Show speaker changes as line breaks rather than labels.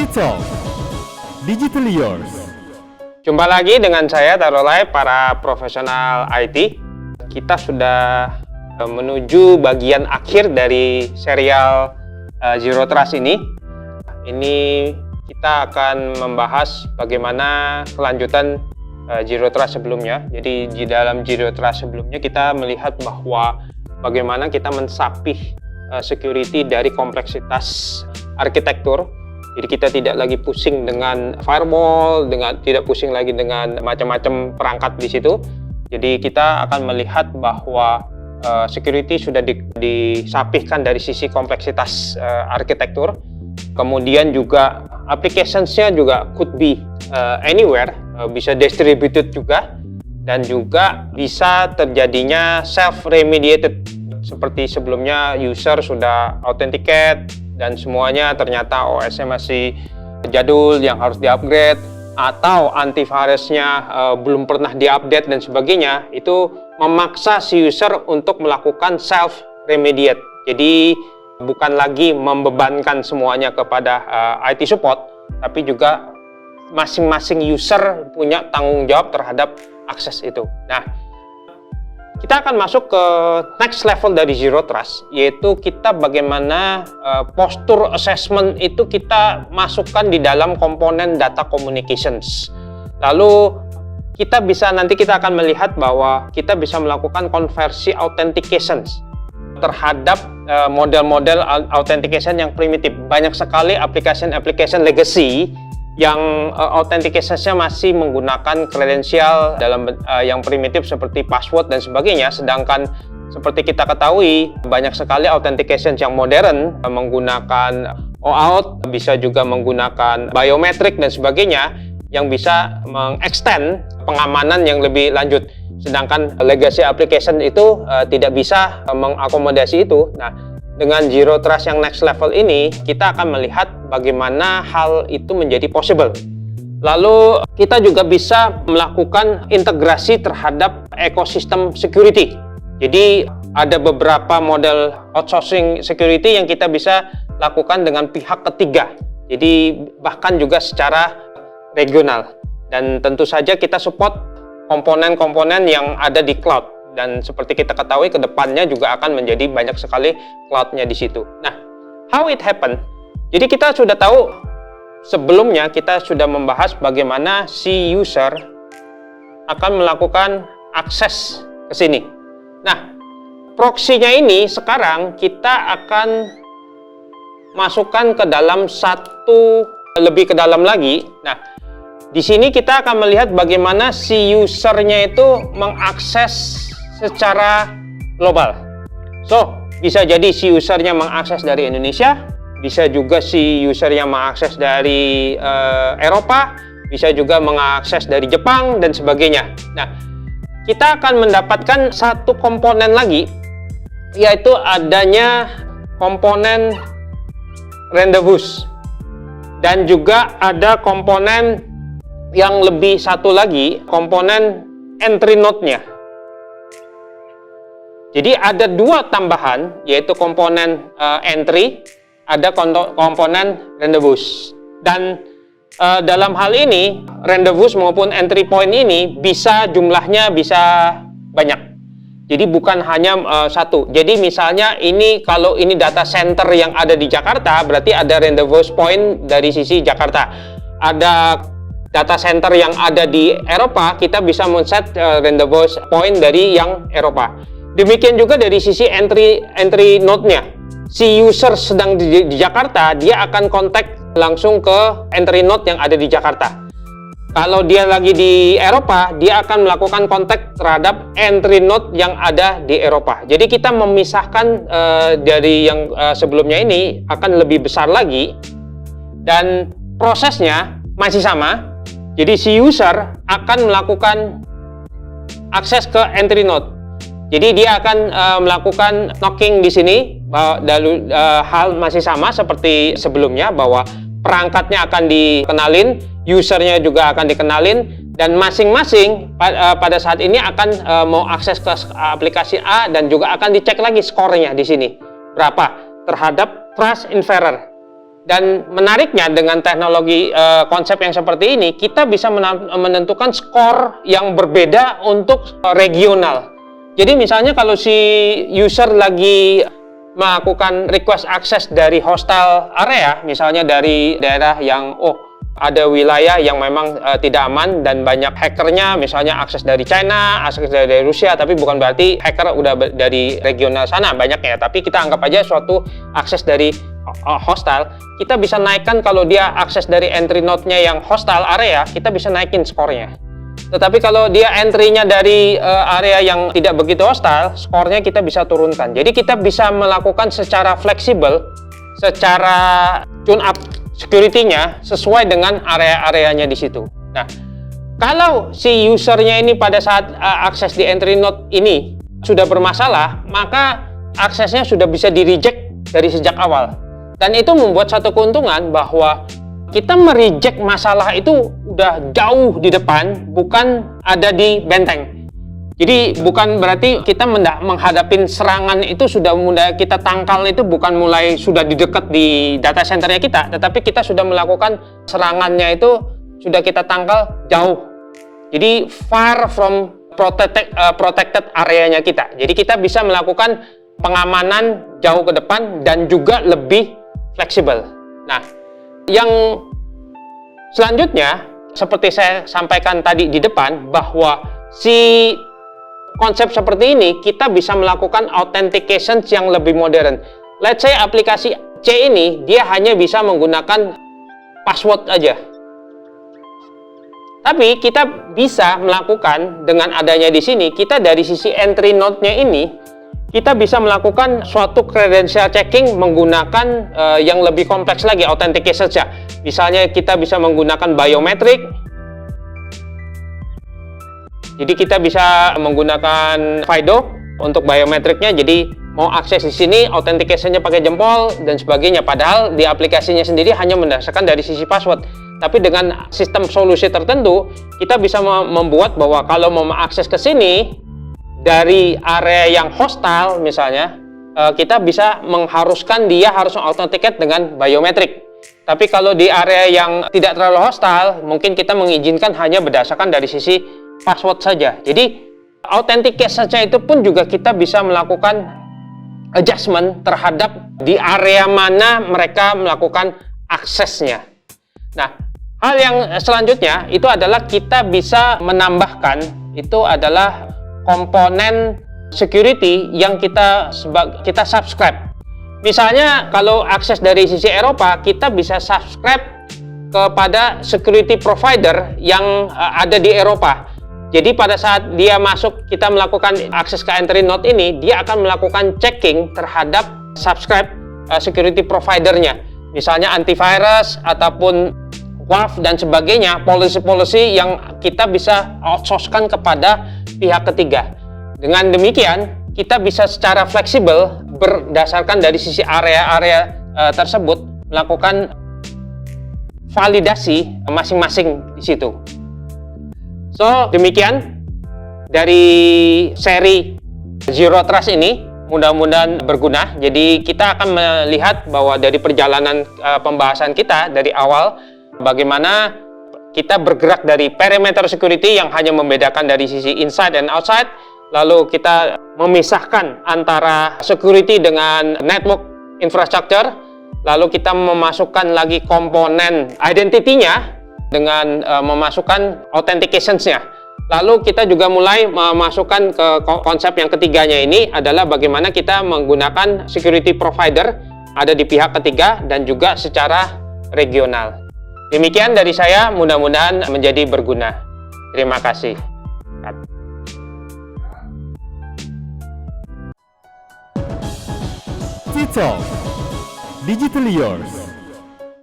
IT Talk, Digitally Yours.
Jumpa lagi dengan saya Tarolai, para profesional IT. Kita sudah menuju bagian akhir dari serial Zero Trust ini. Ini kita akan membahas bagaimana kelanjutan Zero Trust sebelumnya. Jadi di dalam Zero Trust sebelumnya kita melihat bahwa bagaimana kita mensapih security dari kompleksitas arsitektur. Jadi kita tidak lagi pusing dengan firewall, tidak pusing lagi dengan macam-macam perangkat di situ. Jadi kita akan melihat bahwa security sudah disapihkan dari sisi kompleksitas arsitektur. Kemudian juga applications-nya juga could be anywhere, bisa distributed juga, dan juga bisa terjadinya self-remediated. Seperti sebelumnya user sudah authenticate dan semuanya ternyata OS-nya masih jadul yang harus di-upgrade, atau antivirusnya belum pernah di-update dan sebagainya, itu memaksa si user untuk melakukan self-remediate. Jadi bukan lagi membebankan semuanya kepada IT support, tapi juga masing-masing user punya tanggung jawab terhadap akses itu. Nah, kita akan masuk ke next level dari Zero Trust, yaitu kita bagaimana posture assessment itu kita masukkan di dalam komponen data communications. Lalu nanti kita akan melihat bahwa kita bisa melakukan konversi authentications terhadap model-model authentication yang primitif. Banyak sekali application legacy yang authentication-nya masih menggunakan kredensial dalam yang primitif seperti password dan sebagainya, sedangkan seperti kita ketahui banyak sekali authentication yang modern menggunakan OAuth, bisa juga menggunakan biometrik dan sebagainya yang bisa mengextend pengamanan yang lebih lanjut, sedangkan legacy application itu tidak bisa mengakomodasi itu. Nah, dengan Zero Trust yang next level ini, kita akan melihat bagaimana hal itu menjadi possible. Lalu kita juga bisa melakukan integrasi terhadap ekosistem security. Jadi ada beberapa model outsourcing security yang kita bisa lakukan dengan pihak ketiga. Jadi bahkan juga secara regional. Dan tentu saja kita support komponen-komponen yang ada di cloud. Dan seperti kita ketahui, ke depannya juga akan menjadi banyak sekali cloud-nya di situ. Nah, how it happen? Jadi kita sudah tahu, sebelumnya kita sudah membahas bagaimana si user akan melakukan akses ke sini. Nah, proxy-nya ini sekarang kita akan masukkan ke dalam lebih ke dalam lagi. Nah, di sini kita akan melihat bagaimana si usernya itu mengakses secara global. So, bisa jadi si usernya mengakses dari Indonesia, bisa juga si usernya mengakses dari Eropa, bisa juga mengakses dari Jepang dan sebagainya. Nah, kita akan mendapatkan satu komponen lagi, yaitu adanya komponen rendezvous, dan juga ada komponen yang lebih satu lagi, komponen entry node-nya. Jadi ada dua tambahan, yaitu komponen entry, ada komponen rendezvous. Dan dalam hal ini, rendezvous maupun entry point ini jumlahnya bisa banyak. Jadi bukan hanya satu. Jadi misalnya kalau ini data center yang ada di Jakarta, berarti ada rendezvous point dari sisi Jakarta. Ada data center yang ada di Eropa, kita bisa men-set rendezvous point dari yang Eropa. Demikian juga dari sisi entry node-nya. Si user sedang di Jakarta, dia akan kontak langsung ke entry node yang ada di Jakarta. Kalau dia lagi di Eropa, dia akan melakukan kontak terhadap entry node yang ada di Eropa. Jadi kita memisahkan dari yang sebelumnya ini akan lebih besar lagi, dan prosesnya masih sama. Jadi si user akan melakukan akses ke entry node. Jadi dia akan melakukan knocking di sini. Hal masih sama seperti sebelumnya, bahwa perangkatnya akan dikenalin, usernya juga akan dikenalin, dan masing-masing pada saat ini akan mau akses ke aplikasi A, dan juga akan dicek lagi skornya di sini berapa terhadap trust inferer. Dan menariknya dengan teknologi konsep yang seperti ini, kita bisa menentukan skor yang berbeda untuk regional. Jadi misalnya kalau si user lagi melakukan request akses dari hostile area, misalnya dari daerah yang ada wilayah yang memang tidak aman dan banyak hackernya, misalnya akses dari China, akses dari Rusia, tapi bukan berarti hacker udah dari regional sana banyaknya, tapi kita anggap aja suatu akses dari hostile, kita bisa naikkan kalau dia akses dari entry node-nya yang hostile area, kita bisa naikin skornya. Tetapi kalau dia entry-nya dari area yang tidak begitu hostile, skornya kita bisa turunkan. Jadi kita bisa melakukan secara fleksibel, secara tune up security-nya sesuai dengan area-areanya di situ. Nah, kalau si usernya ini pada saat akses di entry node ini sudah bermasalah, maka aksesnya sudah bisa di-reject dari sejak awal. Dan itu membuat satu keuntungan bahwa kita mereject masalah itu udah jauh di depan, bukan ada di benteng. Jadi bukan berarti kita menghadapin serangan itu sudah mudah kita tangkal, itu bukan mulai sudah di dekat di data centernya kita, tetapi kita sudah melakukan serangannya itu sudah kita tangkal jauh. Jadi far from protected areanya kita. Jadi kita bisa melakukan pengamanan jauh ke depan dan juga lebih fleksibel. Nah, yang selanjutnya seperti saya sampaikan tadi di depan, bahwa si konsep seperti ini kita bisa melakukan authentication yang lebih modern. Let's say aplikasi C ini dia hanya bisa menggunakan password aja. Tapi kita bisa melakukan dengan adanya di sini, kita dari sisi entry node-nya ini kita bisa melakukan suatu credential checking menggunakan yang lebih kompleks lagi authentication-nya. Misalnya kita bisa menggunakan biometrik. Jadi kita bisa menggunakan FIDO untuk biometriknya. Jadi mau akses di sini, authentication-nya pakai jempol dan sebagainya. Padahal di aplikasinya sendiri hanya mendasarkan dari sisi password. Tapi dengan sistem solusi tertentu, kita bisa membuat bahwa kalau mau mengakses ke sini dari area yang hostile misalnya, kita bisa mengharuskan dia harus authenticate dengan biometrik. Tapi kalau di area yang tidak terlalu hostile, mungkin kita mengizinkan hanya berdasarkan dari sisi password saja. Jadi authentication-nya itu pun juga kita bisa melakukan adjustment terhadap di area mana mereka melakukan aksesnya. Nah, hal yang selanjutnya itu adalah kita bisa menambahkan itu adalah komponen security yang kita subscribe. Misalnya kalau akses dari sisi Eropa, kita bisa subscribe kepada security provider yang ada di Eropa. Jadi pada saat dia masuk, kita melakukan akses ke entry node ini, dia akan melakukan checking terhadap subscribe security providernya. Misalnya antivirus ataupun WAF dan sebagainya, policy-policy yang kita bisa outsource-kan kepada pihak ketiga. Dengan demikian, kita bisa secara fleksibel berdasarkan dari sisi area-area tersebut melakukan validasi masing-masing di situ. So, demikian dari seri Zero Trust ini, mudah-mudahan berguna. Jadi kita akan melihat bahwa dari perjalanan pembahasan kita dari awal, bagaimana kita bergerak dari perimeter security yang hanya membedakan dari sisi inside dan outside, lalu kita memisahkan antara security dengan network infrastructure, lalu kita memasukkan lagi komponen identity-nya dengan memasukkan authentication-nya. Lalu kita juga mulai memasukkan ke konsep yang ketiganya, ini adalah bagaimana kita menggunakan security provider ada di pihak ketiga dan juga secara regional. Demikian dari saya, mudah-mudahan menjadi berguna. Terima kasih.
T-Talk Digital Yours.